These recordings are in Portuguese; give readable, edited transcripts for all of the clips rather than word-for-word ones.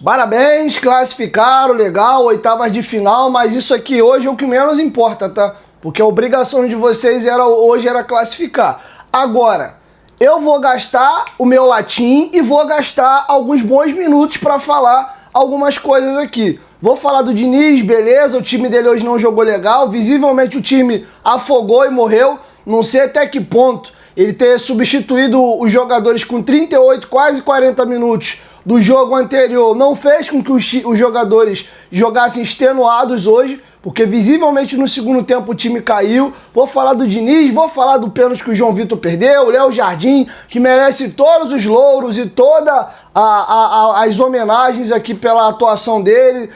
Parabéns, classificaram, legal, oitavas de final, mas isso aqui hoje é o que menos importa, tá? Porque a obrigação de vocês hoje era classificar. Agora, eu vou gastar o meu latim e vou gastar alguns bons minutos para falar algumas coisas aqui. Vou falar do Diniz, beleza, o time dele hoje não jogou legal, visivelmente o time afogou e morreu, não sei até que ponto ele ter substituído os jogadores com 38, quase 40 minutos do jogo anterior não fez com que os jogadores jogassem extenuados hoje, porque visivelmente no segundo tempo o time caiu. Vou falar do Diniz, vou falar do pênalti que o João Vitor perdeu, o Léo Jardim, que merece todos os louros e todas as homenagens aqui pela atuação dele.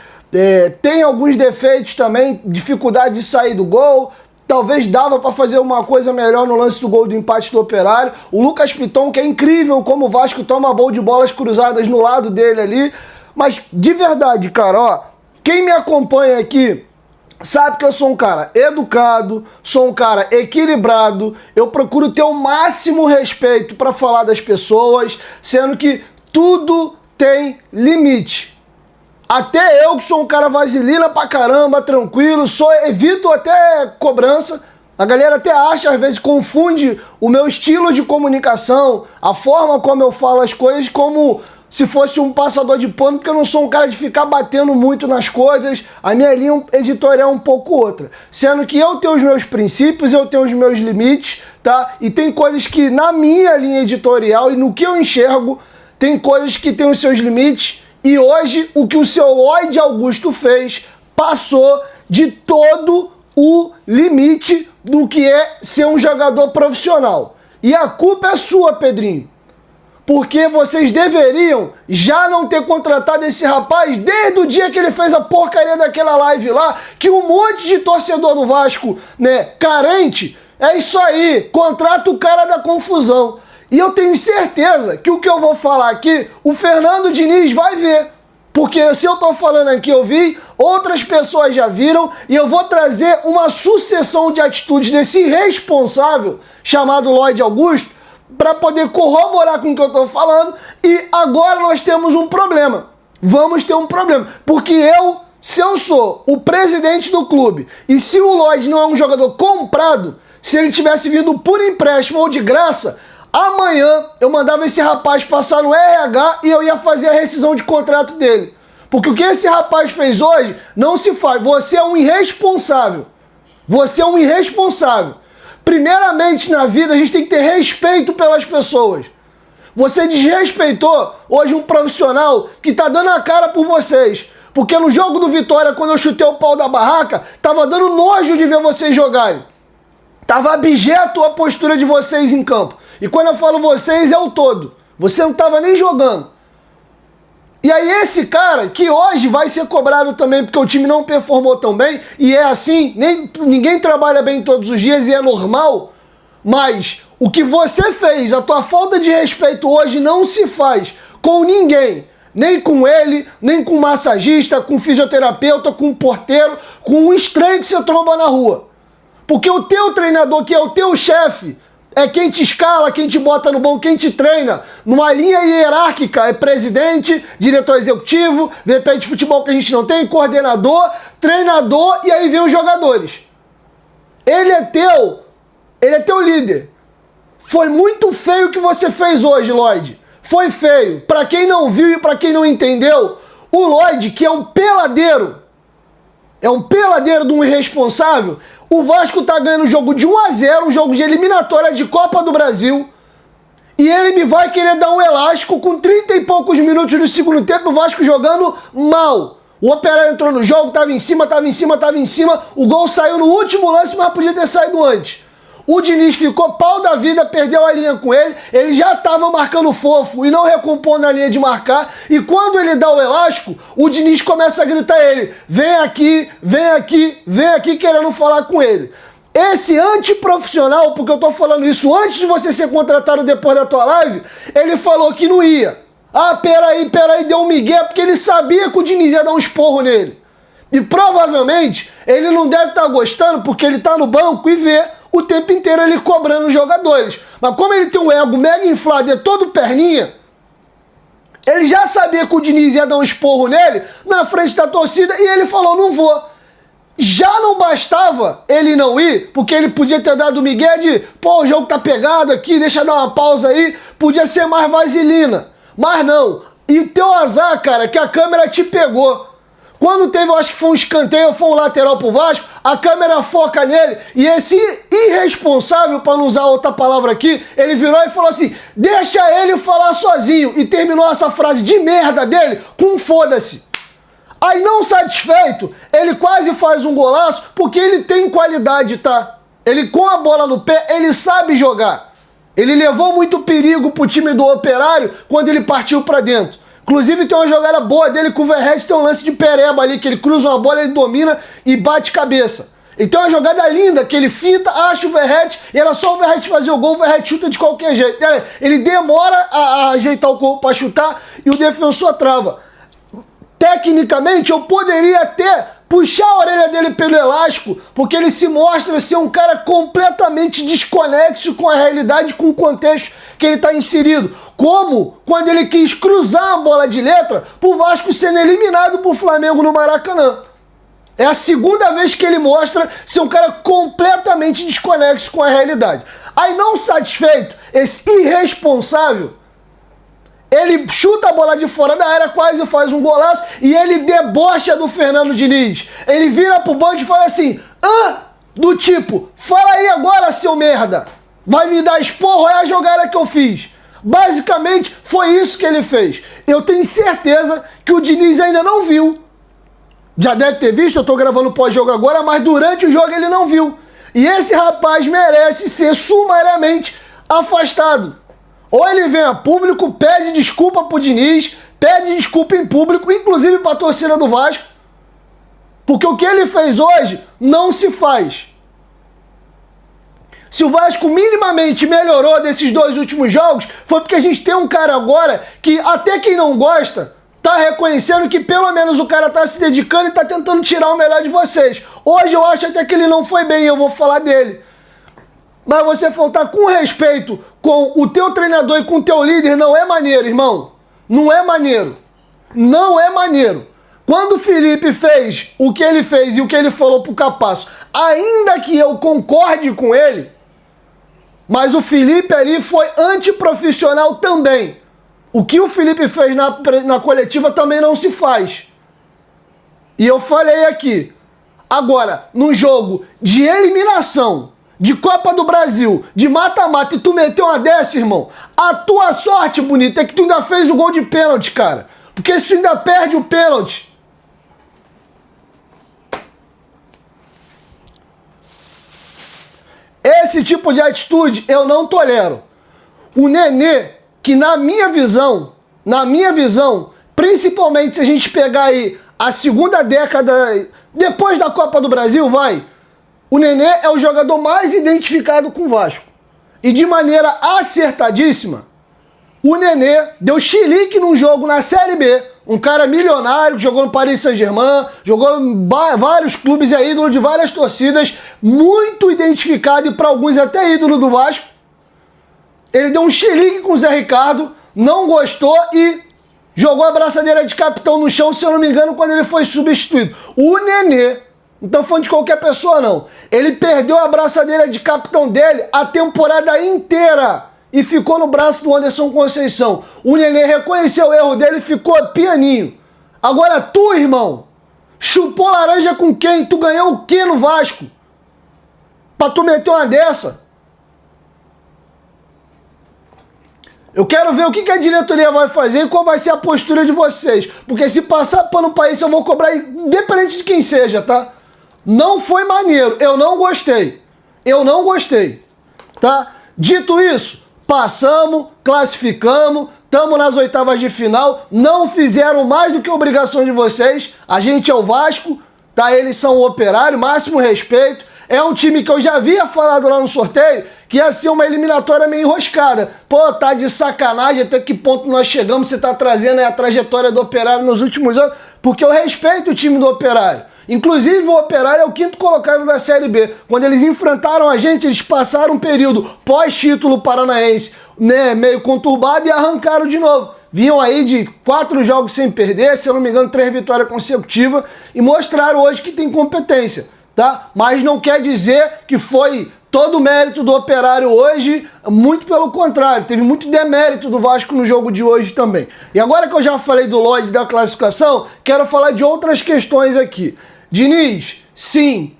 Tem alguns defeitos também, dificuldade de sair do gol. Talvez dava para fazer uma coisa melhor no lance do gol do empate do Operário. O Lucas Piton, que é incrível como o Vasco toma gol de bolas cruzadas no lado dele ali. Mas de verdade, cara, ó, quem me acompanha aqui sabe que eu sou um cara educado, sou um cara equilibrado, eu procuro ter o máximo respeito para falar das pessoas, sendo que tudo tem limite. Até eu, que sou um cara vaselina pra caramba, tranquilo, evito até cobrança. A galera até acha, às vezes confunde o meu estilo de comunicação, a forma como eu falo as coisas, como se fosse um passador de pano, porque eu não sou um cara de ficar batendo muito nas coisas. A minha linha editorial é um pouco outra. Sendo que eu tenho os meus princípios, eu tenho os meus limites, tá? E tem coisas que na minha linha editorial e no que eu enxergo, tem coisas que têm os seus limites. E hoje, o que o seu Lloyd Augusto fez passou de todo o limite do que é ser um jogador profissional. E a culpa é sua, Pedrinho. Porque vocês deveriam já não ter contratado esse rapaz desde o dia que ele fez a porcaria daquela live lá, que um monte de torcedor do Vasco, né, carente, é isso aí, contrata o cara da confusão. E eu tenho certeza que o que eu vou falar aqui, o Fernando Diniz vai ver. Porque se eu tô falando aqui, eu vi, outras pessoas já viram, e eu vou trazer uma sucessão de atitudes desse irresponsável chamado Lloyd Augusto para poder corroborar com o que eu tô falando. E agora nós temos um problema. Vamos ter um problema. Porque se eu sou o presidente do clube, e se o Lloyd não é um jogador comprado, se ele tivesse vindo por empréstimo ou de graça, amanhã eu mandava esse rapaz passar no RH e eu ia fazer a rescisão de contrato dele. Porque o que esse rapaz fez hoje não se faz. Você é um irresponsável. Você é um irresponsável. Primeiramente na vida a gente tem que ter respeito pelas pessoas. Você desrespeitou hoje um profissional que tá dando a cara por vocês. Porque no jogo do Vitória, quando eu chutei o pau da barraca, tava dando nojo de ver vocês jogarem. Tava abjeto a postura de vocês em campo. E quando eu falo vocês, é o todo. Você não estava nem jogando. E aí esse cara, que hoje vai ser cobrado também porque o time não performou tão bem, e é assim, ninguém trabalha bem todos os dias e é normal, mas o que você fez, a tua falta de respeito hoje não se faz com ninguém. Nem com ele, nem com o massagista, com o fisioterapeuta, com o porteiro, com um estranho que você tromba na rua. Porque o teu treinador, que é o teu chefe, é quem te escala, quem te bota no banco, quem te treina. Numa linha hierárquica é presidente, diretor executivo, VP de futebol que a gente não tem, coordenador, treinador e aí vem os jogadores. Ele é teu líder. Foi muito feio o que você fez hoje, Lloyd. Foi feio. Pra quem não viu e pra quem não entendeu, o Lloyd, que é um peladeiro de um irresponsável. O Vasco tá ganhando o jogo de 1-0, um jogo de eliminatória de Copa do Brasil. E ele me vai querer dar um elástico com 30 e poucos minutos do segundo tempo, o Vasco jogando mal. O Operário entrou no jogo, tava em cima. O gol saiu no último lance, mas podia ter saído antes. O Diniz ficou pau da vida, perdeu a linha com ele já estava marcando fofo e não recompondo a linha de marcar, e quando ele dá o elástico, o Diniz começa a gritar a ele, vem aqui, querendo falar com ele. Esse antiprofissional, porque eu tô falando isso antes de você ser contratado depois da tua live, ele falou que não ia. Ah, peraí, deu um migué, porque ele sabia que o Diniz ia dar um esporro nele. E provavelmente ele não deve estar gostando, porque ele tá no banco e vê o tempo inteiro ele cobrando os jogadores. Mas como ele tem um ego mega inflado e é todo perninha, Ele já sabia que o Diniz ia dar um esporro nele na frente da torcida e ele falou, não vou. Já não bastava ele não ir, porque ele podia ter dado o migué de, pô, o jogo tá pegado aqui, deixa eu dar uma pausa aí, podia ser mais vaselina. Mas não. E o teu azar, cara, que a câmera te pegou. Quando teve, eu acho que foi um escanteio ou foi um lateral pro Vasco, a câmera foca nele e esse irresponsável, para não usar outra palavra aqui, ele virou e falou assim, deixa ele falar sozinho. E terminou essa frase de merda dele com foda-se. Aí não satisfeito, ele quase faz um golaço porque ele tem qualidade, tá? Ele com a bola no pé, ele sabe jogar. Ele levou muito perigo pro time do Operário quando ele partiu pra dentro. Inclusive tem uma jogada boa dele com o Verratti, tem um lance de pereba ali, que ele cruza uma bola, ele domina e bate cabeça. Então é uma jogada linda, que ele finta, acha o Verratti, e era só o Verratti fazer o gol, o Verratti chuta de qualquer jeito. Ele demora a ajeitar o corpo pra chutar e o defensor trava. Tecnicamente, eu poderia até puxar a orelha dele pelo elástico, porque ele se mostra ser um cara completamente desconexo com a realidade, com o contexto que ele está inserido. Como quando ele quis cruzar a bola de letra pro Vasco sendo eliminado pro Flamengo no Maracanã. É a segunda vez que ele mostra ser um cara completamente desconexo com a realidade. Aí, não satisfeito, esse irresponsável, ele chuta a bola de fora da área, quase faz um golaço, e ele debocha do Fernando Diniz. Ele vira pro banco e fala assim, do tipo, fala aí agora, seu merda. Vai me dar esporro, é a jogada que eu fiz. Basicamente, foi isso que ele fez. Eu tenho certeza que o Diniz ainda não viu. Já deve ter visto, eu tô gravando pós-jogo agora, mas durante o jogo ele não viu. E esse rapaz merece ser sumariamente afastado. Ou ele vem a público, pede desculpa pro Diniz, pede desculpa em público, inclusive pra torcida do Vasco. Porque o que ele fez hoje não se faz. Se o Vasco minimamente melhorou desses 2 últimos jogos, foi porque a gente tem um cara agora que até quem não gosta tá reconhecendo que pelo menos o cara tá se dedicando e tá tentando tirar o melhor de vocês. Hoje eu acho até que ele não foi bem, eu vou falar dele. Mas você faltar com respeito com o teu treinador e com o teu líder não é maneiro, irmão. Não é maneiro. Não é maneiro. Quando o Felipe fez o que ele fez e o que ele falou pro Capasso, ainda que eu concorde com ele, mas o Felipe ali foi antiprofissional também. O que o Felipe fez na coletiva também não se faz. E eu falei aqui. Agora, num jogo de eliminação, de Copa do Brasil, de mata-mata, e tu meteu uma dessa, irmão, a tua sorte, bonita, é que tu ainda fez o gol de pênalti, cara. Porque se tu ainda perde o pênalti... Esse tipo de atitude eu não tolero. O Nenê, que na minha visão, principalmente se a gente pegar aí a segunda década, depois da Copa do Brasil, o Nenê é o jogador mais identificado com o Vasco. E de maneira acertadíssima, o Nenê deu chilique num jogo na Série B. Um cara milionário que jogou no Paris Saint-Germain, jogou em vários clubes e é ídolo de várias torcidas, muito identificado e para alguns até ídolo do Vasco. Ele deu um chilique com o Zé Ricardo, não gostou e jogou a braçadeira de capitão no chão, se eu não me engano, quando ele foi substituído. O Nenê, não estou falando de qualquer pessoa não, ele perdeu a braçadeira de capitão dele a temporada inteira e ficou no braço do Anderson Conceição. O Nenê reconheceu o erro dele e ficou pianinho. Agora tu, irmão, chupou laranja com quem? Tu ganhou o quê no Vasco? Pra tu meter uma dessa? Eu quero ver o que a diretoria vai fazer e qual vai ser a postura de vocês. Porque se passar pano pra isso, eu vou cobrar independente de quem seja, tá? Não foi maneiro. Eu não gostei. Tá? Dito isso, passamos, classificamos, estamos nas oitavas de final, não fizeram mais do que a obrigação de vocês. A gente é o Vasco, tá? Eles são o Operário, máximo respeito. É um time que eu já havia falado lá no sorteio que ia ser uma eliminatória meio enroscada. Pô, tá de sacanagem até que ponto nós chegamos, você tá trazendo aí a trajetória do Operário nos últimos anos, porque eu respeito o time do Operário. Inclusive o Operário é o 5º colocado da Série B. Quando eles enfrentaram a gente, eles passaram um período pós-título paranaense, né, meio conturbado e arrancaram de novo. vinham aí de 4 jogos sem perder, se eu não me engano 3 vitórias consecutivas, e mostraram hoje que tem competência, tá? Mas não quer dizer que foi todo o mérito do Operário hoje, muito pelo contrário, teve muito demérito do Vasco no jogo de hoje também. E agora que eu já falei do Lloyd da classificação, quero falar de outras questões aqui. Diniz, sim,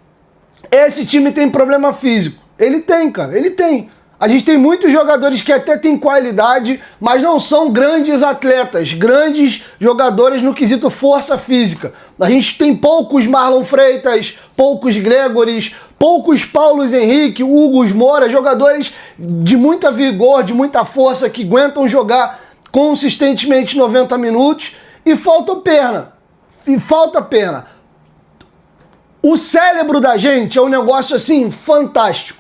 esse time tem problema físico. Ele tem, cara, ele tem. A gente tem muitos jogadores que até têm qualidade, mas não são grandes atletas, grandes jogadores no quesito força física. A gente tem poucos Marlon Freitas, poucos Gregoris, poucos Paulos Henrique, Hugos Moura, jogadores de muita vigor, de muita força, que aguentam jogar consistentemente 90 minutos, e falta perna. E falta perna. O cérebro da gente é um negócio assim fantástico.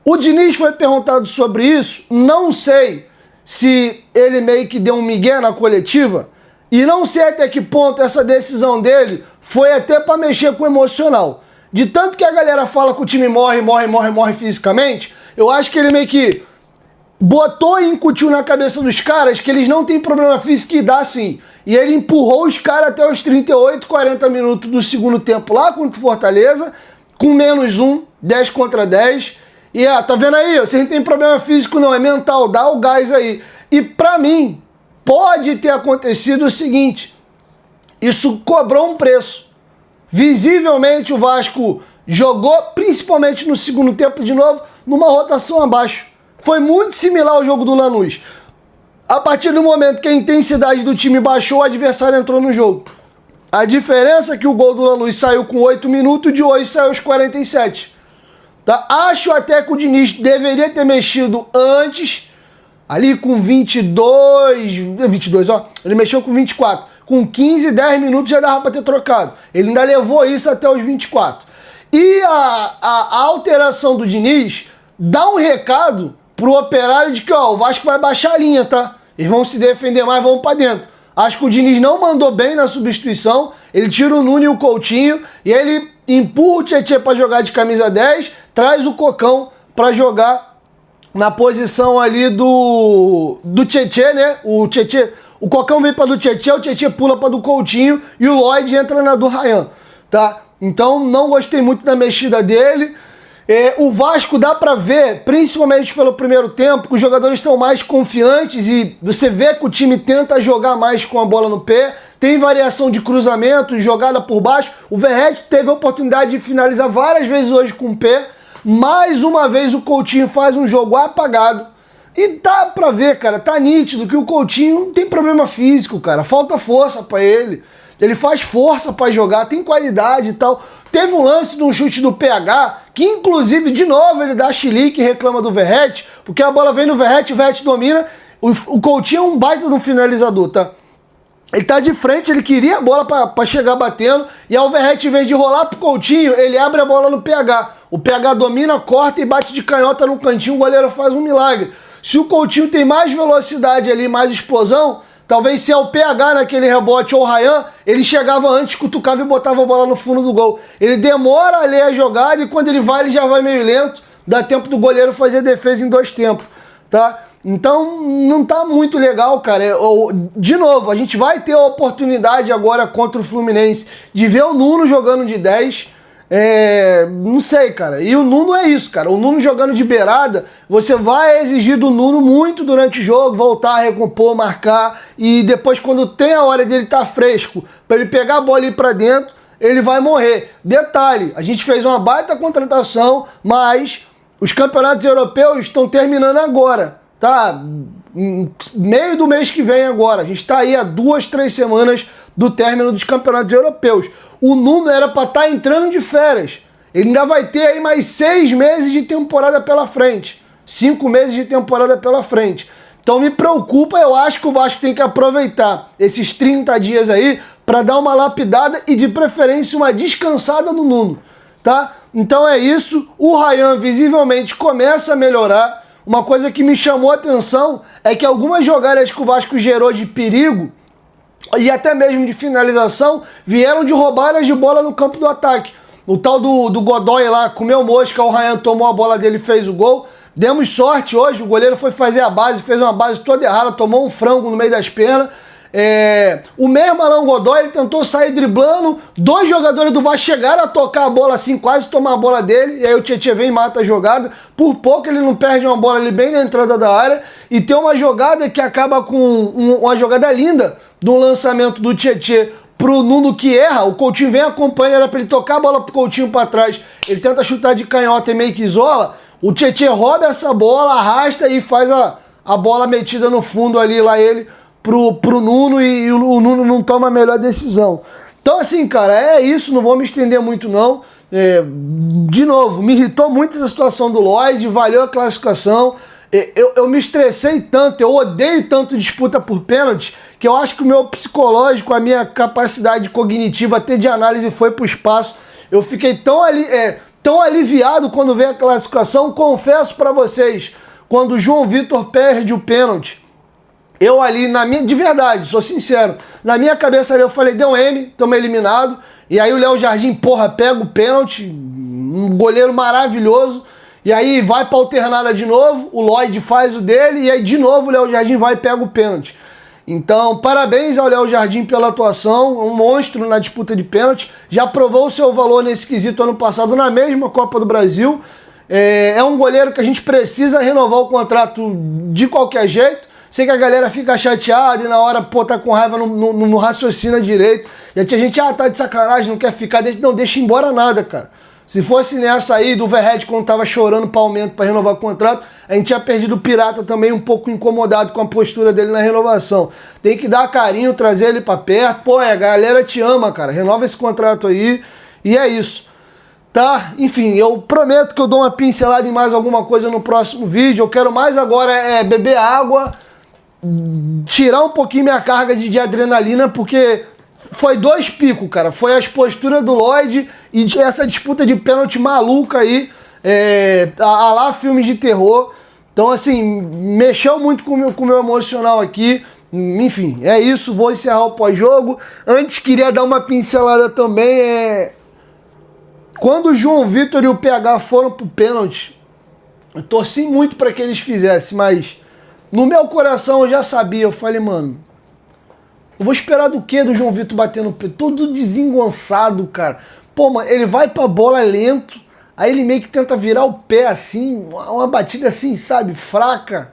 O Diniz foi perguntado sobre isso, não sei se ele meio que deu um migué na coletiva, e não sei até que ponto essa decisão dele foi até para mexer com o emocional. De tanto que a galera fala que o time morre fisicamente, eu acho que ele meio que botou e incutiu na cabeça dos caras que eles não têm problema físico e dá sim. E ele empurrou os caras até os 38, 40 minutos do segundo tempo lá contra o Fortaleza, com -1, 10 contra 10. E tá vendo aí? Você não tem problema físico não, é mental, dá o gás aí. E pra mim, pode ter acontecido o seguinte, isso cobrou um preço. Visivelmente o Vasco jogou, principalmente no segundo tempo de novo, numa rotação abaixo. Foi muito similar ao jogo do Lanús. A partir do momento que a intensidade do time baixou, o adversário entrou no jogo. A diferença é que o gol do Lanús saiu com 8 minutos e de hoje saiu aos 47. Tá? Acho até que o Diniz deveria ter mexido antes, ali com 22, ó, ele mexeu com 24. Com 15, 10 minutos já dava para ter trocado. Ele ainda levou isso até os 24. E a alteração do Diniz dá um recado pro Operário de que, ó, o Vasco vai baixar a linha, tá? Eles vão se defender mais, vão para dentro. Acho que o Diniz não mandou bem na substituição. Ele tira o Nuno e o Coutinho e ele empurra o Tietê para jogar de camisa 10, traz o Cocão para jogar na posição ali do Tietê, né? O Cocão vem para do Tietê, o Tietê pula para do Coutinho e o Lloyd entra na do Ryan, tá? Então não gostei muito da mexida dele. O Vasco dá para ver, principalmente pelo primeiro tempo, que os jogadores estão mais confiantes e você vê que o time tenta jogar mais com a bola no pé, tem variação de cruzamento, jogada por baixo. O Verratti teve a oportunidade de finalizar várias vezes hoje com o pé. Mais uma vez o Coutinho faz um jogo apagado. E dá pra ver, cara, tá nítido que o Coutinho não tem problema físico, cara. Falta força pra ele. Ele faz força pra jogar, tem qualidade e tal. Teve um lance de um chute do PH, que inclusive, de novo, ele dá chilique e reclama do Verratti, porque a bola vem no Verratti, o Verratti domina. O Coutinho é um baita do finalizador, tá? Ele tá de frente, ele queria a bola pra chegar batendo, e aí o Verratti, em vez de rolar pro Coutinho, ele abre a bola no PH. O PH domina, corta e bate de canhota no cantinho, o goleiro faz um milagre. Se o Coutinho tem mais velocidade ali, mais explosão, talvez se é o PH naquele rebote ou o Ryan, ele chegava antes, cutucava e botava a bola no fundo do gol. Ele demora a ler a jogada e quando ele já vai meio lento, dá tempo do goleiro fazer defesa em 2 tempos, tá? Então não tá muito legal, cara. De novo, a gente vai ter a oportunidade agora contra o Fluminense de ver o Nuno jogando de 10. Não sei, cara. E o Nuno é isso, cara. O Nuno jogando de beirada, você vai exigir do Nuno muito durante o jogo, voltar a recompor, marcar, e depois quando tem a hora dele estar fresco, para ele pegar a bola e ir pra dentro, ele vai morrer. Detalhe, a gente fez uma baita contratação, mas os campeonatos europeus estão terminando agora, tá? Meio do mês que vem agora. A gente tá aí há 2, 3 semanas do término dos campeonatos europeus. O Nuno era para estar entrando de férias. Ele ainda vai ter aí mais 6 meses de temporada pela frente. 5 meses de temporada pela frente. Então me preocupa, eu acho que o Vasco tem que aproveitar esses 30 dias aí para dar uma lapidada e de preferência uma descansada no Nuno, tá? Então é isso, o Ryan visivelmente começa a melhorar. Uma coisa que me chamou a atenção é que algumas jogadas que o Vasco gerou de perigo e até mesmo de finalização vieram de roubadas de bola no campo do ataque. O tal do Godoy lá comeu mosca, o Ryan tomou a bola dele e fez o gol. Demos sorte hoje, o goleiro foi fazer a base, fez uma base toda errada, tomou um frango no meio das pernas. O mesmo Alan Godoy, ele tentou sair driblando, 2 jogadores do Vasco chegaram a tocar a bola assim, quase tomar a bola dele, e aí o Tietê vem e mata a jogada. Por pouco ele não perde uma bola ali bem na entrada da área, e tem uma jogada que acaba com uma jogada linda do lançamento do Tietê pro Nuno, que erra, o Coutinho vem acompanhando, era pra ele tocar a bola pro Coutinho pra trás, ele tenta chutar de canhota e meio que isola, o Tietê rouba essa bola, arrasta e faz a bola metida no fundo ali, lá ele pro Nuno, e o Nuno não toma a melhor decisão. Então assim, cara, é isso, não vou me estender muito não. De novo, me irritou muito essa situação do Lloyd, valeu a classificação. Eu me estressei tanto, eu odeio tanto disputa por pênalti, que eu acho que o meu psicológico, a minha capacidade cognitiva até de análise foi pro espaço. Eu fiquei tão aliviado quando veio a classificação. Confesso pra vocês, quando o João Vitor perde o pênalti, eu ali, de verdade, sou sincero, na minha cabeça ali eu falei, deu M, estamos eliminados. E aí o Léo Jardim, porra, pega o pênalti, um goleiro maravilhoso. E aí vai pra alternada de novo, o Lloyd faz o dele, e aí de novo o Léo Jardim vai e pega o pênalti. Então, parabéns ao Léo Jardim pela atuação, um monstro na disputa de pênalti. Já provou o seu valor nesse quesito ano passado na mesma Copa do Brasil. É um goleiro que a gente precisa renovar o contrato de qualquer jeito. Sei que a galera fica chateada e na hora, pô, tá com raiva, não raciocina direito. E a gente, tá de sacanagem, não quer ficar. Não deixa embora nada, cara. Se fosse nessa aí do Verret, quando tava chorando pra aumento pra renovar o contrato, a gente tinha perdido o Pirata também, um pouco incomodado com a postura dele na renovação. Tem que dar carinho, trazer ele pra perto. Pô, a galera te ama, cara. Renova esse contrato aí. E é isso. Tá? Enfim, eu prometo que eu dou uma pincelada em mais alguma coisa no próximo vídeo. Eu quero mais agora beber água, tirar um pouquinho minha carga de adrenalina, porque foi 2 picos, cara. Foi as posturas do Lloyd e essa disputa de pênalti maluca aí, a lá filmes de terror. Então, assim, mexeu muito com o meu emocional aqui. Enfim, é isso. Vou encerrar o pós-jogo. Antes, queria dar uma pincelada também. Quando o João Vitor e o PH foram pro pênalti, eu torci muito para que eles fizessem, mas no meu coração eu já sabia. Eu falei, mano, eu vou esperar do quê do João Vitor bater no pé? Todo desengonçado, cara. Pô, mano, ele vai pra bola lento, aí ele meio que tenta virar o pé assim, uma batida assim, sabe, fraca.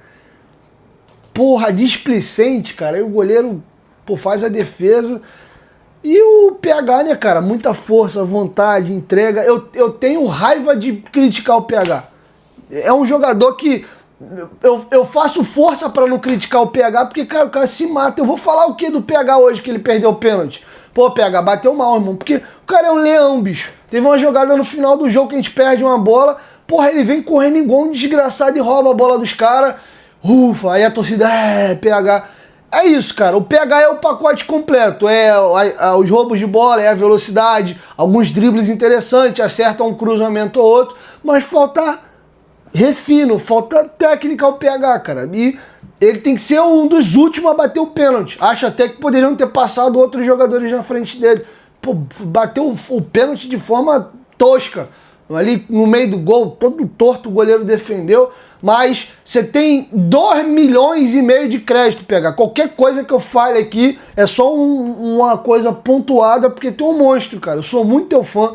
Porra, displicente, cara. Aí o goleiro, pô, faz a defesa. E o PH, né, cara, muita força, vontade, entrega. Eu tenho raiva de criticar o PH. É um jogador que eu faço força pra não criticar o PH, porque, cara, o cara se mata. Eu vou falar o que do PH hoje, que ele perdeu o pênalti? Pô, PH, bateu mal, irmão, porque o cara é um leão, bicho. Teve uma jogada no final do jogo que a gente perde uma bola, porra, ele vem correndo igual um desgraçado e rouba a bola dos caras. Ufa, aí a torcida, PH. É isso, cara, o PH é o pacote completo, os roubos de bola, é a velocidade, alguns dribles interessantes, acerta um cruzamento ou outro, mas falta refino, falta técnica ao PH, cara. E ele tem que ser um dos últimos a bater o pênalti. Acho até que poderiam ter passado outros jogadores na frente dele. Pô, bateu o pênalti de forma tosca. Ali no meio do gol, todo torto o goleiro defendeu. Mas você tem 2,5 milhões de crédito, PH. Qualquer coisa que eu fale aqui é só uma coisa pontuada, porque tu é um monstro, cara. Eu sou muito teu fã.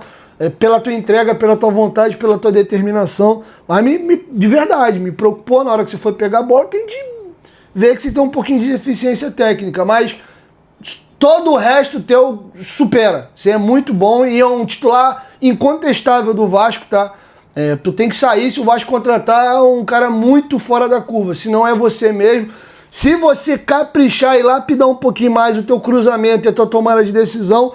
Pela tua entrega, pela tua vontade, pela tua determinação. Mas de verdade, me preocupou na hora que você foi pegar a bola, que a gente vê que você tem um pouquinho de deficiência técnica, mas todo o resto teu supera. Você é muito bom e é um titular incontestável do Vasco, tá? Tu tem que sair, se o Vasco contratar um cara muito fora da curva, se não é você mesmo. Se você caprichar e lapidar um pouquinho mais o teu cruzamento e a tua tomada de decisão,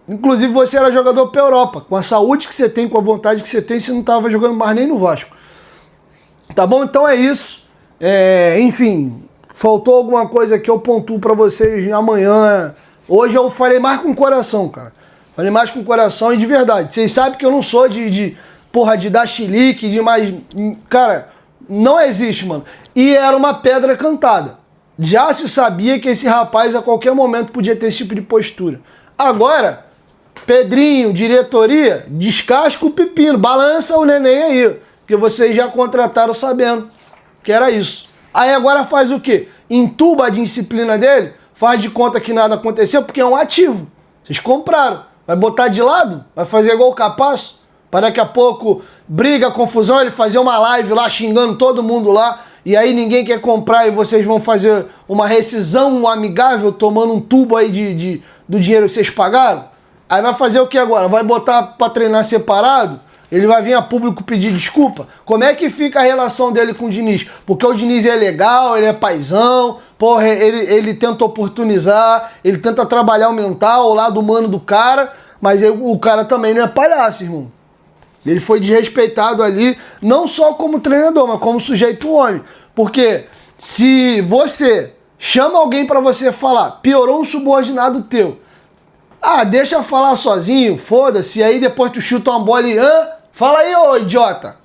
inclusive você era jogador pra Europa. Com a saúde que você tem, com a vontade que você tem, você não tava jogando mais nem no Vasco. Tá bom? Então é isso. Enfim, faltou alguma coisa que eu pontuo pra vocês amanhã. Hoje eu falei mais com o coração, cara. Falei mais com o coração e de verdade. Vocês sabem que eu não sou de dar chilique, de mais... Cara, não existe, mano. E era uma pedra cantada. Já se sabia que esse rapaz a qualquer momento podia ter esse tipo de postura. Agora, Pedrinho, diretoria, descasca o pepino, balança o neném aí. porque vocês já contrataram sabendo que era isso. Aí agora faz o quê? Entuba a disciplina dele, faz de conta que nada aconteceu, porque é um ativo. Vocês compraram. Vai botar de lado? Vai fazer igual o Capasso? Para daqui a pouco briga, confusão, ele fazer uma live lá xingando todo mundo lá, e aí ninguém quer comprar e vocês vão fazer uma rescisão amigável tomando um tubo aí do dinheiro que vocês pagaram? Aí vai fazer o que agora? Vai botar para treinar separado? Ele vai vir a público pedir desculpa? Como é que fica a relação dele com o Diniz? Porque o Diniz é legal, ele é paizão, porra, ele tenta oportunizar, ele tenta trabalhar o mental, o lado humano do cara, mas o cara também não é palhaço, irmão. Ele foi desrespeitado ali, não só como treinador, mas como sujeito homem. Porque se você chama alguém pra você falar, piorou um subordinado teu, deixa eu falar sozinho, foda-se, aí depois tu chuta uma bola e... fala aí, ô idiota.